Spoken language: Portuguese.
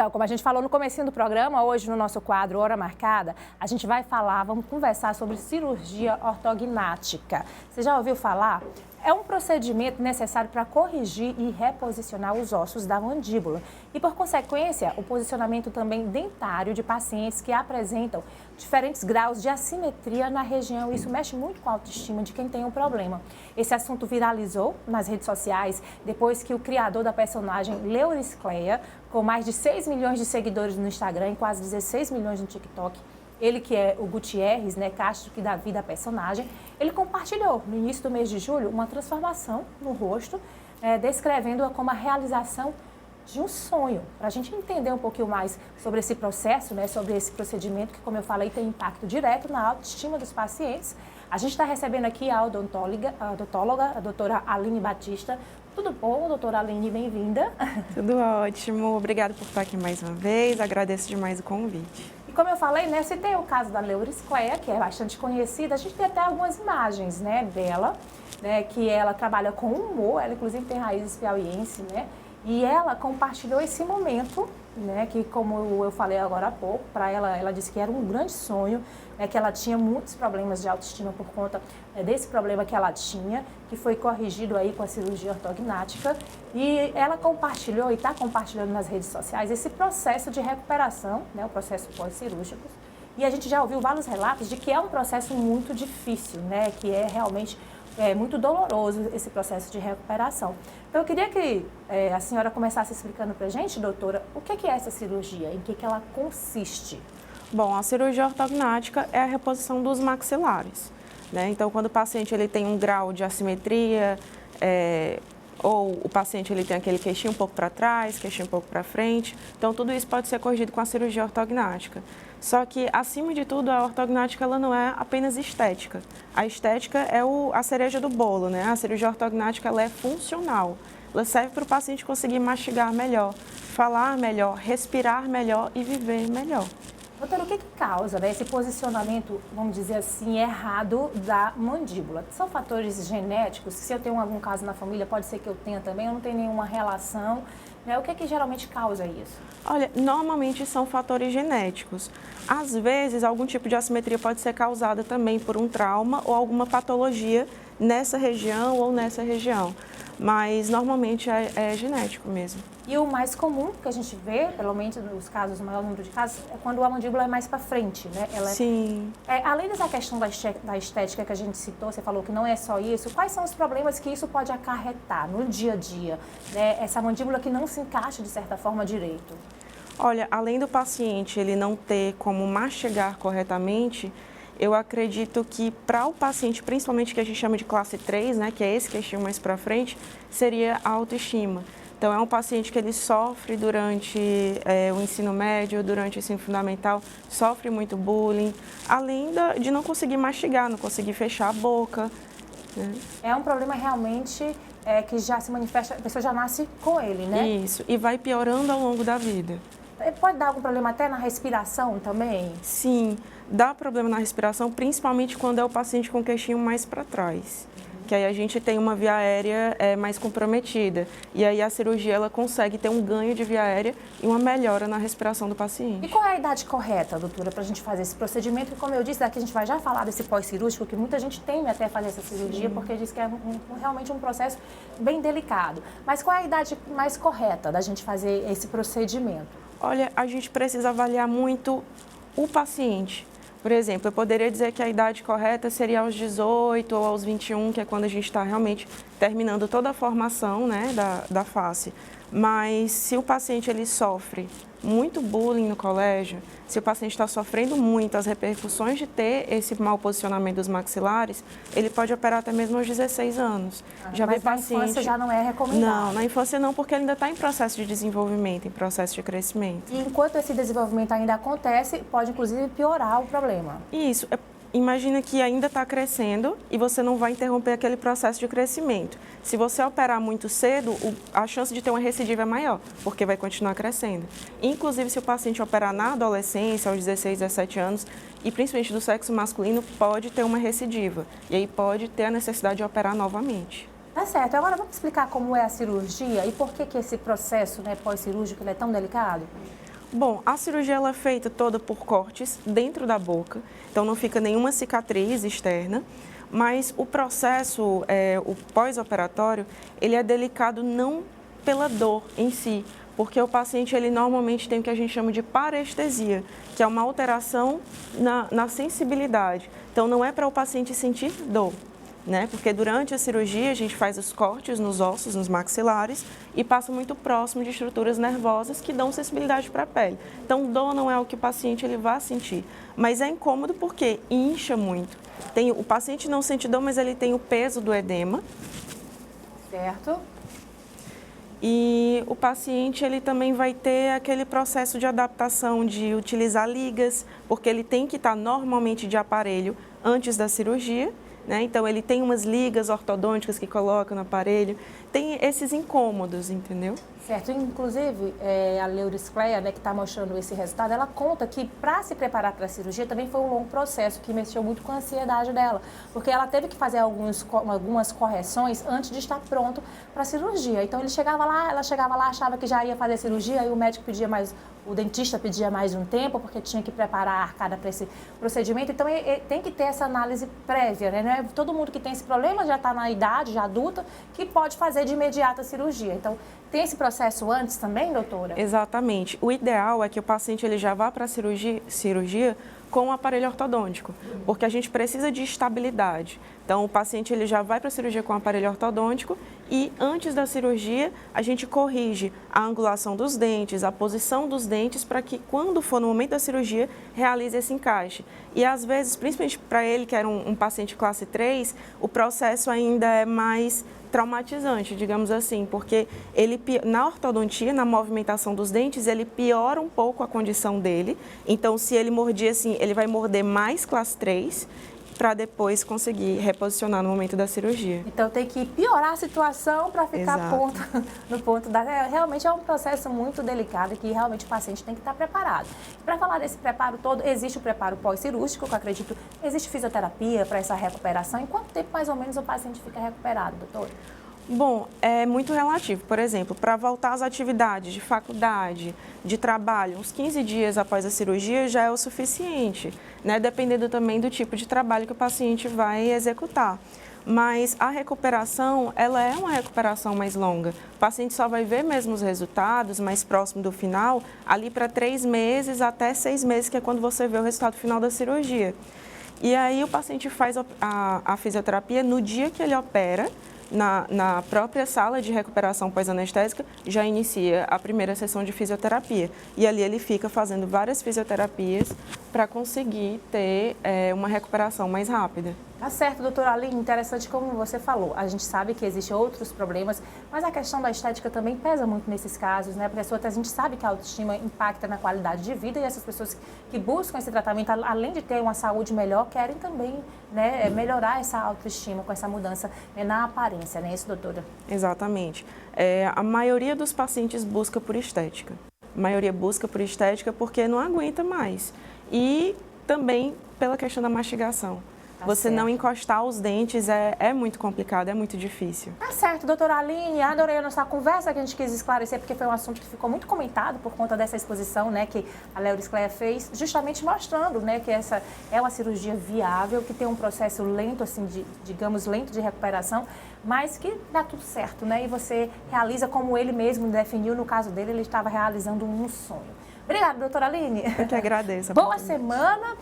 Então, como a gente falou no comecinho do programa, hoje no nosso quadro Hora Marcada, a gente vai falar, vamos conversar sobre cirurgia ortognática. Você já ouviu falar? É um procedimento necessário para corrigir e reposicionar os ossos da mandíbula e, por consequência, o posicionamento também dentário de pacientes que apresentam diferentes graus de assimetria na região. Isso mexe muito com a autoestima de quem tem um problema. Esse assunto viralizou nas redes sociais depois que o criador da personagem Leuris Cleia, com mais de 6 milhões de seguidores no Instagram e quase 16 milhões no TikTok, ele que é o Gutierrez, né, Castro, que dá vida à personagem, ele compartilhou no início do mês de julho uma transformação no rosto, descrevendo-a como a realização de um sonho. Para a gente entender um pouquinho mais sobre esse processo, né, sobre esse procedimento, que, como eu falei, tem impacto direto na autoestima dos pacientes, a gente está recebendo aqui a odontóloga, a doutora Aline Batista. Tudo bom, doutora Aline? Bem-vinda. Tudo ótimo. Obrigada por estar aqui mais uma vez. Agradeço demais o convite. E como eu falei, né, você tem o caso da Leuris Cleia, que é bastante conhecida. A gente tem até algumas imagens, né, dela, né, que ela trabalha com humor. Ela, inclusive, tem raízes piauiense, né? E ela compartilhou esse momento, né, que, como eu falei agora há pouco, para ela, ela disse que era um grande sonho, né, que ela tinha muitos problemas de autoestima por conta desse problema que ela tinha, que foi corrigido aí com a cirurgia ortognática. E ela compartilhou e está compartilhando nas redes sociais esse processo de recuperação, né, o processo pós-cirúrgico. E a gente já ouviu vários relatos de que é um processo muito difícil, né, que é realmente muito doloroso esse processo de recuperação. Então, eu queria que a senhora começasse explicando para a gente, doutora, o que é essa cirurgia, em que ela consiste? Bom, a cirurgia ortognática é a reposição dos maxilares, né? Então, quando o paciente ele tem um grau de assimetria, ou o paciente ele tem aquele queixinho um pouco para trás, queixinho um pouco para frente, então tudo isso pode ser corrigido com a cirurgia ortognática. Só que, acima de tudo, a ortognática ela não é apenas estética. A estética é a cereja do bolo, né? A cirurgia ortognática ela é funcional. Ela serve para o paciente conseguir mastigar melhor, falar melhor, respirar melhor e viver melhor. Doutora, o que causa, né, esse posicionamento, vamos dizer assim, errado da mandíbula? São fatores genéticos? Se eu tenho algum caso na família, pode ser que eu tenha também, eu não tenho nenhuma relação. Né? O que geralmente causa isso? Olha, normalmente são fatores genéticos. Às vezes, algum tipo de assimetria pode ser causada também por um trauma ou alguma patologia nessa região ou nessa região. Mas, normalmente, é genético mesmo. E o mais comum que a gente vê, pelo menos nos casos, o maior número de casos, é quando a mandíbula é mais para frente, né? Sim. Além dessa questão da estética que a gente citou, você falou que não é só isso, quais são os problemas que isso pode acarretar no dia a dia, né? Essa mandíbula que não se encaixa, de certa forma, direito? Olha, além do paciente ele não ter como mastigar corretamente, eu acredito que para o paciente, principalmente que a gente chama de classe 3, né, que é esse queixinho mais para frente, seria a autoestima. Então, é um paciente que ele sofre durante o ensino médio, durante o ensino fundamental, sofre muito bullying, além de não conseguir mastigar, não conseguir fechar a boca. Né? É um problema realmente que já se manifesta, a pessoa já nasce com ele, né? Isso, e vai piorando ao longo da vida. Pode dar algum problema até na respiração também? Sim, dá problema na respiração, principalmente quando é o paciente com o queixinho mais para trás. Que aí a gente tem uma via aérea mais comprometida. E aí a cirurgia ela consegue ter um ganho de via aérea e uma melhora na respiração do paciente. E qual é a idade correta, doutora, para a gente fazer esse procedimento? E como eu disse, daqui a gente vai já falar desse pós-cirúrgico, que muita gente teme até fazer essa cirurgia, porque diz que é realmente um processo bem delicado. Mas qual é a idade mais correta da gente fazer esse procedimento? Olha, a gente precisa avaliar muito o paciente. Por exemplo, eu poderia dizer que a idade correta seria aos 18 ou aos 21, que é quando a gente está realmente terminando toda a formação, né, da face. Mas se o paciente ele sofre muito bullying no colégio, se o paciente está sofrendo muito as repercussões de ter esse mau posicionamento dos maxilares, ele pode operar até mesmo aos 16 anos. Mas na infância já não é recomendado? Não, na infância não, porque ele ainda está em processo de desenvolvimento, em processo de crescimento. E enquanto esse desenvolvimento ainda acontece, pode inclusive piorar o problema? Isso. Imagina que ainda está crescendo e você não vai interromper aquele processo de crescimento. Se você operar muito cedo, a chance de ter uma recidiva é maior, porque vai continuar crescendo. Inclusive, se o paciente operar na adolescência, aos 16, 17 anos, e principalmente do sexo masculino, pode ter uma recidiva. E aí pode ter a necessidade de operar novamente. Tá certo. Agora vamos explicar como é a cirurgia e por que esse processo, né, pós-cirúrgico ele é tão delicado? Bom, a cirurgia ela é feita toda por cortes dentro da boca, então não fica nenhuma cicatriz externa, mas o processo, o pós-operatório, ele é delicado não pela dor em si, porque o paciente ele normalmente tem o que a gente chama de parestesia, que é uma alteração na sensibilidade. Então não é para o paciente sentir dor, né? Porque durante a cirurgia a gente faz os cortes nos ossos, nos maxilares e passa muito próximo de estruturas nervosas que dão sensibilidade para a pele. Então dor não é o que o paciente ele vai sentir, mas é incômodo porque incha muito. O paciente não sente dor, mas ele tem o peso do edema. Certo. E o paciente ele também vai ter aquele processo de adaptação de utilizar ligas, porque ele tem que estar normalmente de aparelho antes da cirurgia, né? Então ele tem umas ligas ortodônticas que coloca no aparelho, tem esses incômodos, entendeu? Certo, inclusive a Leuryscleia, né, que está mostrando esse resultado, ela conta que para se preparar para a cirurgia também foi um longo processo que mexeu muito com a ansiedade dela, porque ela teve que fazer algumas correções antes de estar pronto para a cirurgia. Então ela chegava lá, achava que já ia fazer a cirurgia, e o médico pedia mais, o dentista pedia mais um tempo, porque tinha que preparar a arcada para esse procedimento. Então tem que ter essa análise prévia, né? Não é todo mundo que tem esse problema já está na idade, já adulta, que pode fazer de imediato a cirurgia. Então tem esse processo antes também, doutora? Exatamente. O ideal é que o paciente ele já vá para a cirurgia com o aparelho ortodôntico, porque a gente precisa de estabilidade. Então, o paciente ele já vai para a cirurgia com o aparelho ortodôntico e antes da cirurgia a gente corrige a angulação dos dentes, a posição dos dentes para que quando for no momento da cirurgia realize esse encaixe. E às vezes, principalmente para ele que era um paciente classe 3, o processo ainda é mais traumatizante, digamos assim, porque ele, na ortodontia, na movimentação dos dentes, ele piora um pouco a condição dele. Então, se ele mordir assim, ele vai morder mais classe 3 para depois conseguir reposicionar no momento da cirurgia. Então, tem que piorar a situação para ficar no ponto da... Realmente é um processo muito delicado que realmente o paciente tem que estar preparado. Para falar desse preparo todo, existe o preparo pós-cirúrgico, que eu acredito, existe fisioterapia para essa recuperação. Em quanto tempo, mais ou menos, o paciente fica recuperado, doutor? Bom, é muito relativo. Por exemplo, para voltar às atividades de faculdade, de trabalho, uns 15 dias após a cirurgia já é o suficiente, né? Dependendo também do tipo de trabalho que o paciente vai executar. Mas a recuperação, ela é uma recuperação mais longa. O paciente só vai ver mesmo os resultados mais próximo do final, ali para 3 meses até 6 meses, que é quando você vê o resultado final da cirurgia. E aí o paciente faz a fisioterapia no dia que ele opera. Na própria sala de recuperação pós-anestésica, já inicia a primeira sessão de fisioterapia. E ali ele fica fazendo várias fisioterapias para conseguir ter uma recuperação mais rápida. Tá certo, doutora Aline, interessante como você falou. A gente sabe que existem outros problemas, mas a questão da estética também pesa muito nesses casos, né? Porque a gente sabe que a autoestima impacta na qualidade de vida e essas pessoas que buscam esse tratamento, além de ter uma saúde melhor, querem também, né, melhorar essa autoestima com essa mudança, né, na aparência, não é isso, doutora? Exatamente. A maioria dos pacientes busca por estética. A maioria busca por estética porque não aguenta mais. E também pela questão da mastigação. Você não encostar os dentes é muito complicado, é muito difícil. Tá certo, doutora Aline, adorei a nossa conversa que a gente quis esclarecer, porque foi um assunto que ficou muito comentado por conta dessa exposição, né, que a Leuryscleia fez, justamente mostrando, né, que essa é uma cirurgia viável, que tem um processo lento, assim, digamos, lento de recuperação, mas que dá tudo certo, né, e você realiza como ele mesmo definiu, no caso dele, ele estava realizando um sonho. Obrigada, doutora Aline. Eu que agradeço. Boa semana